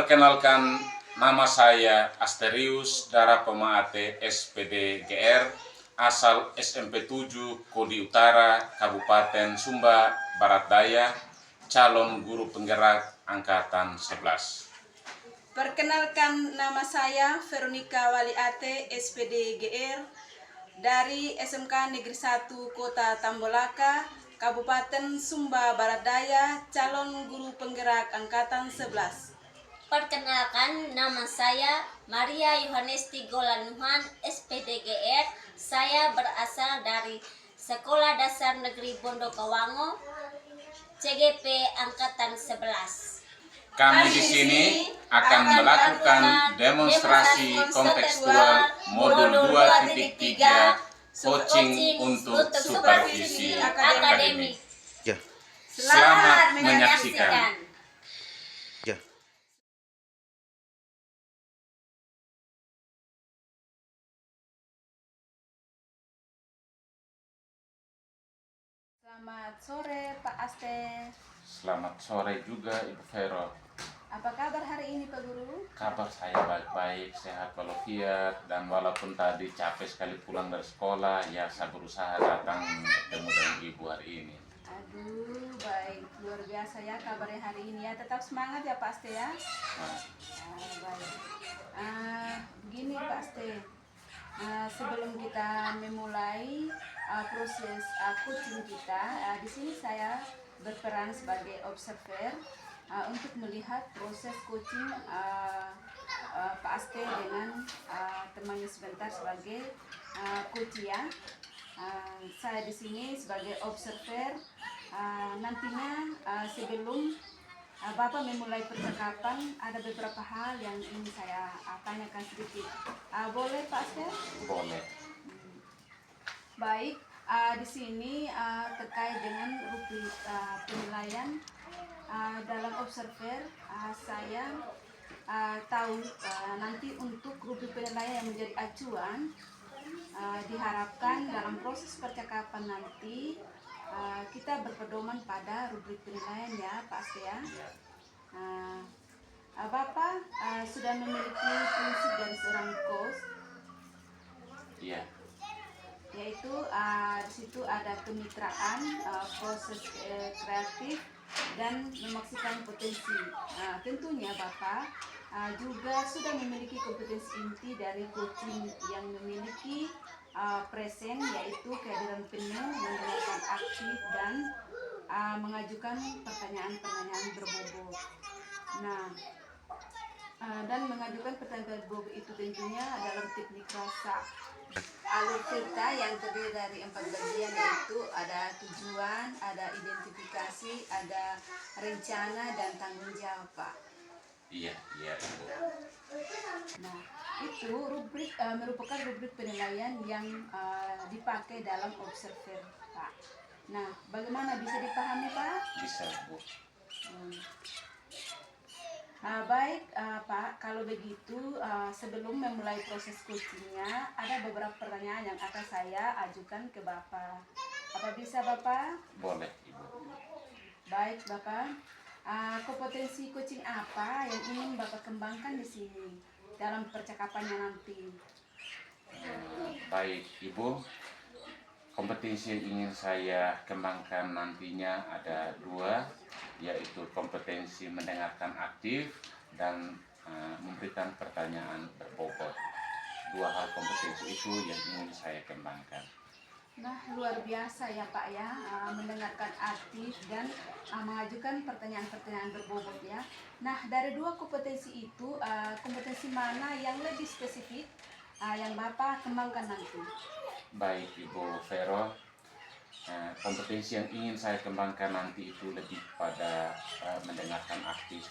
Perkenalkan, nama saya Asterius Dara Pemaate SPD GR, asal SMP 7 Kodi Utara, Kabupaten Sumba Barat Daya, calon guru penggerak angkatan 11. Perkenalkan, nama saya Veronica Waliate SPD GR dari SMK Negeri 1 Kota Tambolaka, Kabupaten Sumba Barat Daya, calon guru penggerak angkatan 11. Perkenalkan, nama saya Maria Yohanesti Golanuhan, SPDGR. Saya berasal dari Sekolah Dasar Negeri Bondokawango, CGP Angkatan 11. Kami di sini akan melakukan demonstrasi kontekstual modul 2.3 coaching untuk supervisi akademik. Selamat menyaksikan. Selamat sore Pak Aste. Selamat sore juga Ibu Vero. Apa kabar hari ini Pak Guru? Kabar saya baik-baik, sehat walafiat, dan walaupun tadi capek sekali pulang dari sekolah, ya saya berusaha datang bertemu dengan Ibu hari ini. Aduh, baik, luar biasa ya kabarnya hari ini ya. Tetap semangat ya Pak Aste ya. Baik. Begini Pak Aste, sebelum kita memulai proses coaching kita, di sini saya berperan sebagai observer untuk melihat proses coaching Pak Aste dengan temannya sebentar sebagai coach ya. Saya di sini sebagai observer. Nantinya sebelum Bapak memulai percakapan, ada beberapa hal yang ingin saya tanyakan sedikit. Boleh Pak Aste? Boleh. Baik, di sini terkait dengan rubrik penilaian dalam observer, saya tahu nanti untuk rubrik penilaian yang menjadi acuan, diharapkan dalam proses percakapan nanti kita berpedoman pada rubrik penilaian ya Pak Aste ya. Bapak sudah memiliki prinsip dari seorang coach. Iya. Yaitu di situ ada kemitraan, proses kreatif, dan memaksimalkan potensi. Tentunya Bapak juga sudah memiliki kompetensi inti dari coaching yang memiliki present, yaitu kehadiran penuh, mendengarkan aktif, dan mengajukan pertanyaan-pertanyaan berbobot. Dan mengajukan pertanyaan berbobot itu tentunya dalam teknik rasa. Alur cerita yang terdiri dari 4 bagian, yaitu ada tujuan, ada identifikasi, ada rencana, dan tanggung jawab Pak. Iya Ibu. Nah, itu rubrik merupakan rubrik penilaian yang dipakai dalam observer Pak. Nah, bagaimana bisa dipahami Pak? Bisa Bu. Baik Pak, kalau begitu sebelum memulai proses coachingnya, ada beberapa pertanyaan yang akan saya ajukan ke Bapak. Apa bisa Bapak? Boleh Ibu. Baik Bapak, kompetensi coaching apa yang ingin Bapak kembangkan di sini dalam percakapannya nanti? Baik Ibu, kompetensi yang ingin saya kembangkan nantinya ada 2, yaitu kompetensi mendengarkan aktif dan memberikan pertanyaan berbobot. 2 hal kompetensi itu yang ingin saya kembangkan. Nah, luar biasa ya Pak ya, mendengarkan aktif dan mengajukan pertanyaan-pertanyaan berbobot ya. Nah, dari 2 kompetensi itu, kompetensi mana yang lebih spesifik yang Bapak kembangkan nanti? Baik Ibu Vero, kompetensi yang ingin saya kembangkan nanti itu lebih pada mendengarkan aktif.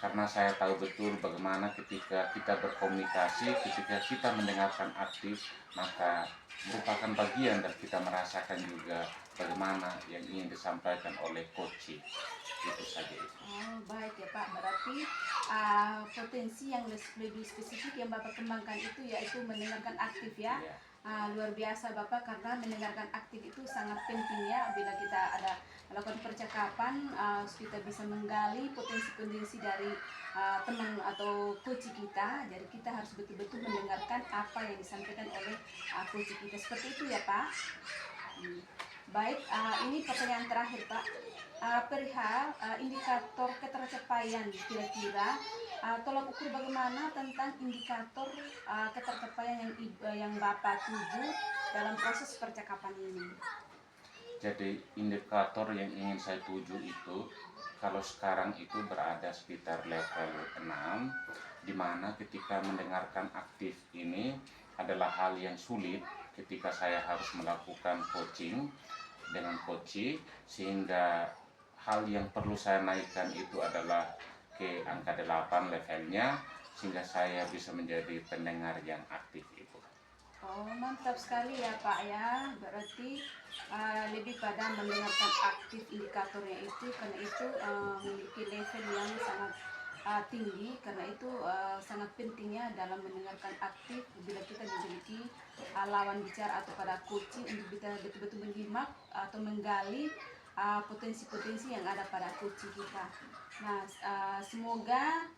Karena saya tahu betul bagaimana ketika kita berkomunikasi, ketika kita mendengarkan aktif, maka merupakan bagian dan kita merasakan juga bagaimana yang ingin disampaikan oleh coaching. Itu saja itu. Oh, baik ya Pak, berarti potensi yang lebih spesifik yang Bapak kembangkan itu yaitu mendengarkan aktif ya. luar biasa Bapak, karena mendengarkan aktif itu sangat penting ya. Bila kita ada melakukan percakapan, kita bisa menggali potensi-potensi dari teman atau coach kita. Jadi kita harus betul-betul mendengarkan apa yang disampaikan oleh coach kita. Seperti itu ya Pak. Baik, ini pertanyaan terakhir Pak. Perihal indikator ketercapaian, kira-kira tolak ukur bagaimana tentang indikator ketercapaian yang Bapak tuju dalam proses percakapan ini. Jadi indikator yang ingin saya tuju itu, kalau sekarang itu berada sekitar level 6, di mana ketika mendengarkan aktif ini adalah hal yang sulit ketika saya harus melakukan coaching dengan coach, sehingga hal yang perlu saya naikkan itu adalah ke angka 8 levelnya, sehingga saya bisa menjadi pendengar yang aktif itu. Oh, mantap sekali ya Pak ya. Berarti lebih pada mendengarkan aktif indikatornya itu, karena itu memiliki level yang sangat tinggi. Karena itu sangat pentingnya dalam mendengarkan aktif bila kita memiliki lawan bicara atau pada coaching, untuk kita betul-betul menyimak atau menggali potensi-potensi yang ada pada coaching kita. Nah, semoga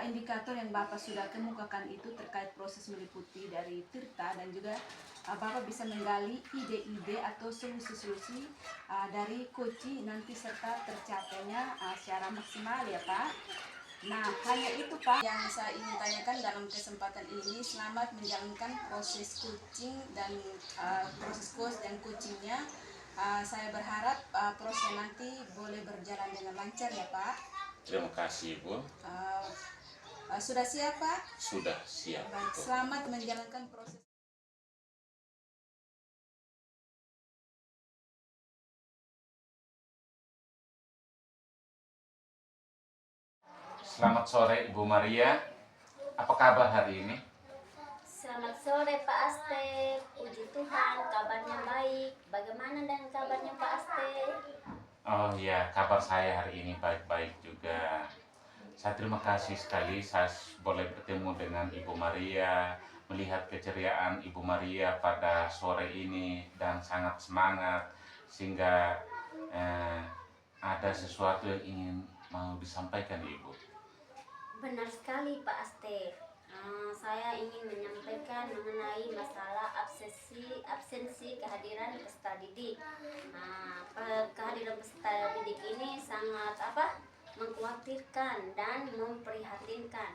indikator yang Bapak sudah kemukakan itu terkait proses meliputi dari Tirta, dan juga Bapak bisa menggali ide-ide atau solusi-solusi dari coaching nanti, serta tercapainya secara maksimal ya Pak. Nah, hanya itu Pak yang saya ingin tanyakan dalam kesempatan ini. Selamat menjalankan proses coaching dan proses coach dan coachingnya. Saya berharap proses nanti boleh berjalan dengan lancar ya Pak. Terima kasih Bu. Sudah siap Pak? Sudah siap. Baik, Bu. selamat menjalankan proses. Selamat sore Ibu Maria. Apa kabar hari ini? Selamat sore Pak Aste. Puji Tuhan, kabarnya baik. Bagaimana dengan kabarnya Pak Aste? Oh ya, kabar saya hari ini baik-baik juga. Saya terima kasih sekali saya boleh bertemu dengan Ibu Maria, melihat keceriaan Ibu Maria pada sore ini dan sangat semangat, sehingga ada sesuatu yang ingin mau disampaikan Ibu. Benar sekali Pak Aste. Saya ingin menyampaikan mengenai masalah absensi kehadiran peserta didik. Kehadiran peserta didik ini sangat mengkhawatirkan dan memprihatinkan.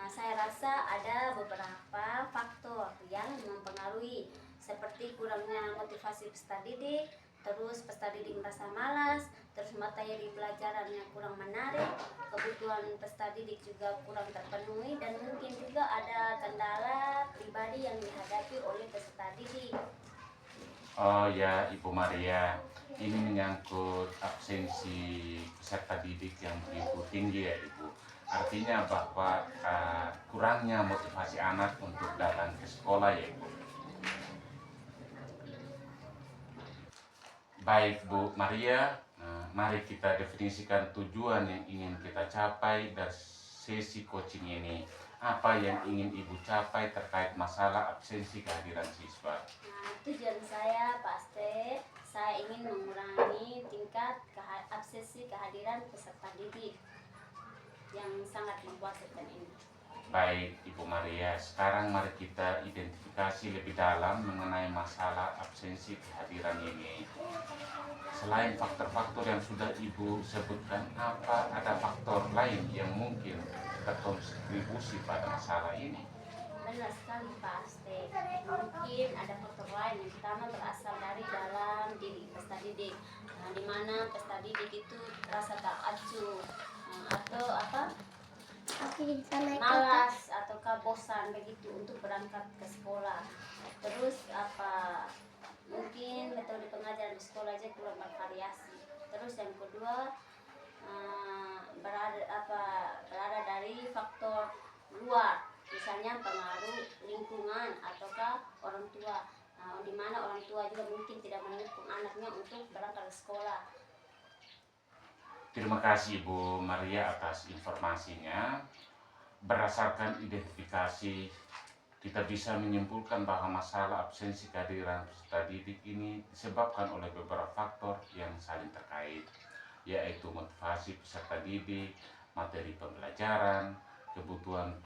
Saya rasa ada beberapa faktor yang mempengaruhi, seperti kurangnya motivasi peserta didik, terus peserta didik merasa malas, terus materi pelajarannya kurang menarik, kebutuhan peserta didik juga kurang terpenuhi, dan mungkin juga ada kendala pribadi yang dihadapi oleh peserta didik. Oh ya Ibu Maria, ini menyangkut absensi peserta didik yang begitu tinggi ya Ibu. Artinya bahwa kurangnya motivasi anak untuk datang ke sekolah ya Ibu. Baik Bu Maria, mari kita definisikan tujuan yang ingin kita capai dari sesi coaching ini. Apa yang ingin Ibu capai terkait masalah absensi kehadiran siswa? Tujuan saya Pak Aste, saya ingin mengurangi tingkat absensi kehadiran peserta didik yang sangat mengkhawatirkan ini. Baik Ibu Maria, sekarang mari kita identifikasi lebih dalam mengenai masalah absensi kehadiran ini. Selain faktor-faktor yang sudah Ibu sebutkan, apa ada faktor lain yang mungkin berkontribusi pada masalah ini? Benar sekali Pak Aste. Mungkin ada faktor lain. Yang pertama berasal dari dalam diri peserta didik, di mana peserta didik itu rasa tak acuh atau malas atau bosan begitu untuk berangkat ke sekolah. Terus mungkin metode pengajaran di sekolah aja kurang bervariasi. Terus yang kedua berada dari faktor luar, misalnya pengaruh lingkungan ataukah orang tua, di mana orang tua juga mungkin tidak mendukung anaknya untuk berangkat ke sekolah. Terima kasih Ibu Maria atas informasinya. Berdasarkan identifikasi kita bisa menyimpulkan bahwa masalah absensi kehadiran peserta didik ini disebabkan oleh beberapa faktor yang saling terkait, yaitu motivasi peserta didik, materi pembelajaran, kebutuhan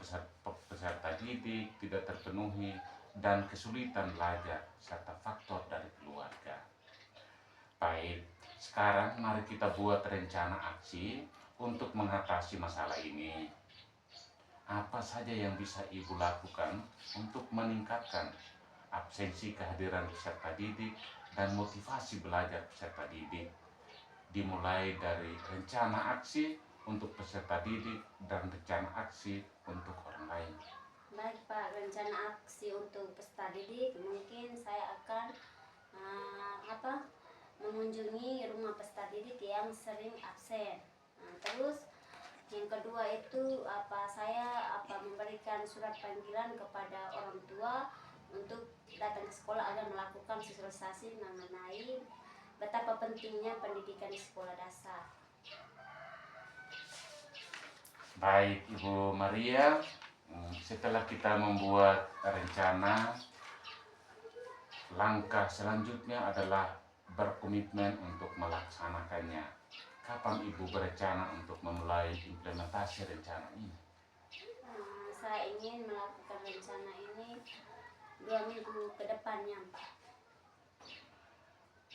peserta didik tidak terpenuhi, dan kesulitan belajar, serta faktor dari keluarga. Baik, sekarang mari kita buat rencana aksi untuk mengatasi masalah ini. Apa saja yang bisa Ibu lakukan untuk meningkatkan absensi kehadiran peserta didik dan motivasi belajar peserta didik? Dimulai dari rencana aksi untuk peserta didik dan rencana aksi untuk orang lain. Baik Pak, rencana aksi untuk peserta didik mungkin saya akan mengunjungi rumah peserta didik yang sering absen. Terus yang kedua itu saya memberikan surat panggilan kepada orang tua untuk datang ke sekolah agar melakukan sosialisasi mengenai betapa pentingnya pendidikan di sekolah dasar. Baik Ibu Maria, setelah kita membuat rencana, langkah selanjutnya adalah berkomitmen untuk melaksanakannya. Kapan Ibu berencana untuk memulai implementasi rencana ini? Saya ingin melakukan rencana ini 2 minggu ke depannya, Pak.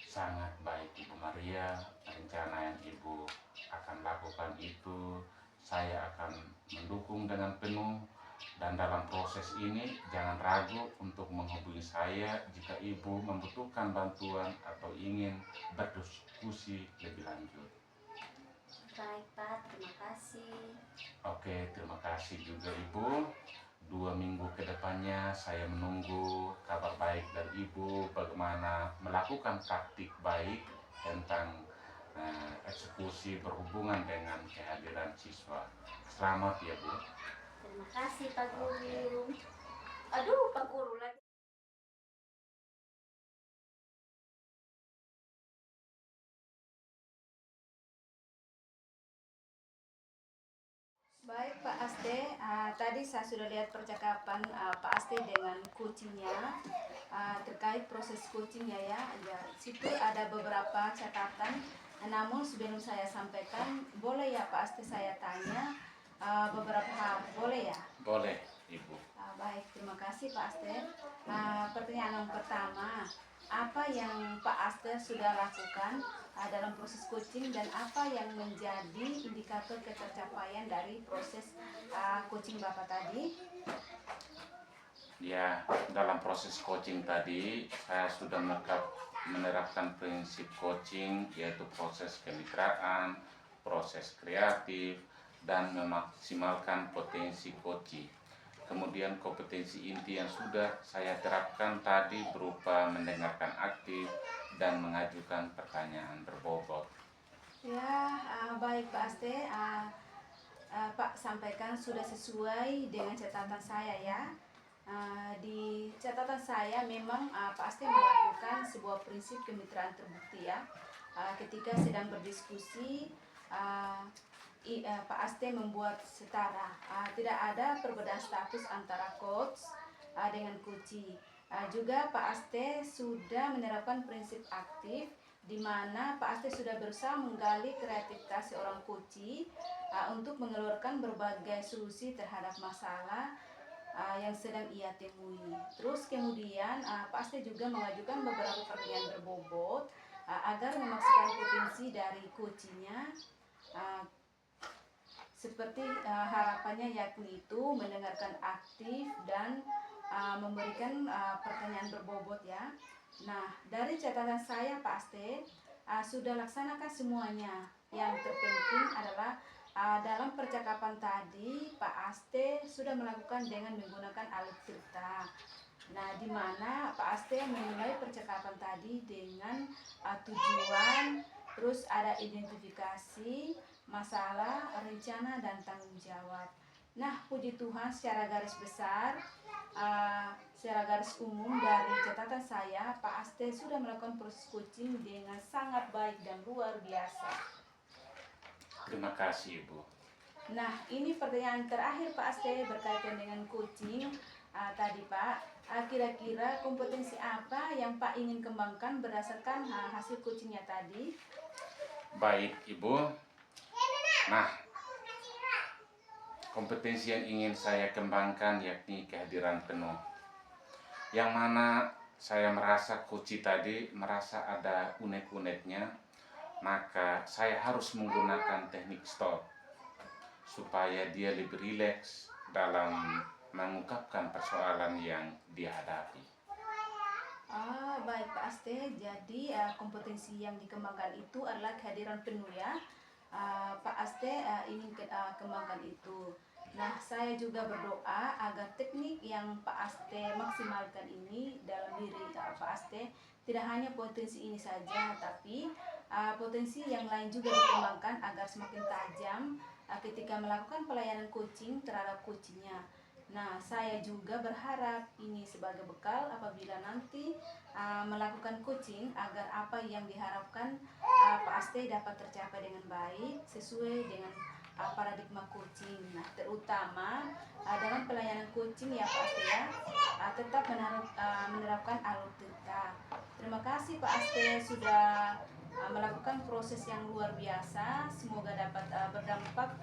Sangat baik Ibu Maria, rencana yang Ibu akan lakukan itu saya akan mendukung dengan penuh, dan dalam proses ini jangan ragu untuk menghubungi saya jika Ibu membutuhkan bantuan atau ingin berdiskusi lebih lanjut. Baik Pak, terima kasih. Oke, terima kasih juga Ibu. 2 minggu ke depannya saya menunggu kabar baik dari Ibu bagaimana melakukan praktik baik tentang eksekusi berhubungan dengan kehadiran siswa. Selamat ya Bu. Terima kasih Pak Guru. Aduh, Pak Guru lagi. Baik Pak Aste, tadi saya sudah lihat percakapan Pak Aste dengan coachingnya terkait proses coachingnya ya. Situ ada beberapa catatan, namun sebelum saya sampaikan, boleh ya Pak Aste saya tanya beberapa hal, boleh ya? Boleh Ibu. Baik, terima kasih Pak Aste. Pertanyaan yang pertama, apa yang Pak Aste sudah lakukan dalam proses coaching dan apa yang menjadi indikator ketercapaian dari proses coaching Bapak tadi? Ya, dalam proses coaching tadi saya sudah menerapkan prinsip coaching, yaitu proses kemitraan, proses kreatif, dan memaksimalkan potensi coaching. Kemudian kompetensi inti yang sudah saya terapkan tadi berupa mendengarkan aktif dan mengajukan pertanyaan berbobot. Ya, baik Pak Aste. Pak sampaikan sudah sesuai dengan catatan saya ya. Di catatan saya memang Pak Aste melakukan sebuah prinsip kemitraan terbukti ya. Ketika sedang berdiskusi, Pak Aste membuat setara, tidak ada perbedaan status antara coach dengan coachee. Juga Pak Aste sudah menerapkan prinsip aktif, di mana Pak Aste sudah berusaha menggali kreativitas seorang coachee untuk mengeluarkan berbagai solusi terhadap masalah yang sedang ia temui. Terus kemudian Pak Aste juga mengajukan beberapa pertanyaan berbobot agar memaksimalkan potensi dari coachee-nya. Seperti harapannya yakni itu mendengarkan aktif dan memberikan pertanyaan berbobot ya. Nah, dari catatan saya Pak Aste sudah laksanakan semuanya. Yang terpenting adalah dalam percakapan tadi Pak Aste sudah melakukan dengan menggunakan alat cerita. Nah, di mana Pak Aste memulai percakapan tadi dengan tujuan, terus ada identifikasi, masalah, rencana, dan tanggung jawab. Nah, puji Tuhan secara garis besar, secara garis umum dari catatan saya, Pak Aste sudah melakukan proses coaching dengan sangat baik dan luar biasa. Terima kasih Ibu. Nah, ini pertanyaan terakhir Pak Aste berkaitan dengan coaching. tadi Pak, kira-kira kompetensi apa yang Pak ingin kembangkan berdasarkan hasil coachingnya tadi? Baik Ibu. Nah, kompetensi yang ingin saya kembangkan yakni kehadiran penuh. Yang mana saya merasa coach tadi merasa ada unek-uneknya, maka saya harus menggunakan teknik stop supaya dia lebih rileks dalam mengungkapkan persoalan yang dihadapi. Baik Pak Aste, jadi kompetensi yang dikembangkan itu adalah kehadiran penuh ya. Pak Aste ingin kembangkan itu. Nah, saya juga berdoa agar teknik yang Pak Aste maksimalkan ini dalam diri Pak Aste tidak hanya potensi ini saja, tapi potensi yang lain juga dikembangkan agar semakin tajam ketika melakukan pelayanan coaching terhadap coachingnya. Nah, saya juga berharap ini sebagai bekal apabila nanti melakukan coaching agar apa yang diharapkan Pak Aste dapat tercapai dengan baik sesuai dengan paradigma coaching. Nah, terutama dalam pelayanan coaching ya Pak Aste ya, tetap menerapkan alur tirta. Terima kasih Pak Aste sudah melakukan proses yang luar biasa. Semoga dapat berdampak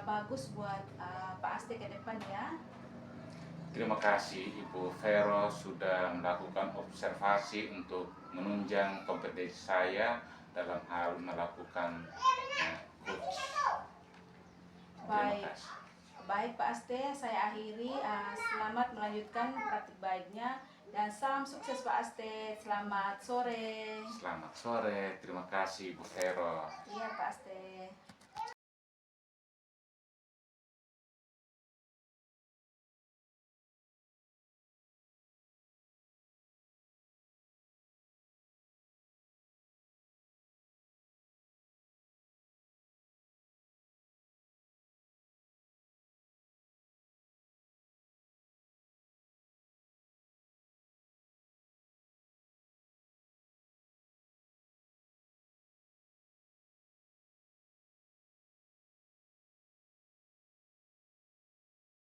bagus buat Pak Aste ke depan ya. Terima kasih Ibu Vero sudah melakukan observasi untuk menunjang kompetensi saya dalam hal melakukan coach. Terima Baik. kasih. Baik Pak Aste, saya akhiri. Selamat melanjutkan praktik baiknya dan salam sukses Pak Aste. Selamat sore. Selamat sore, terima kasih Bu Vero. Iya Pak Aste.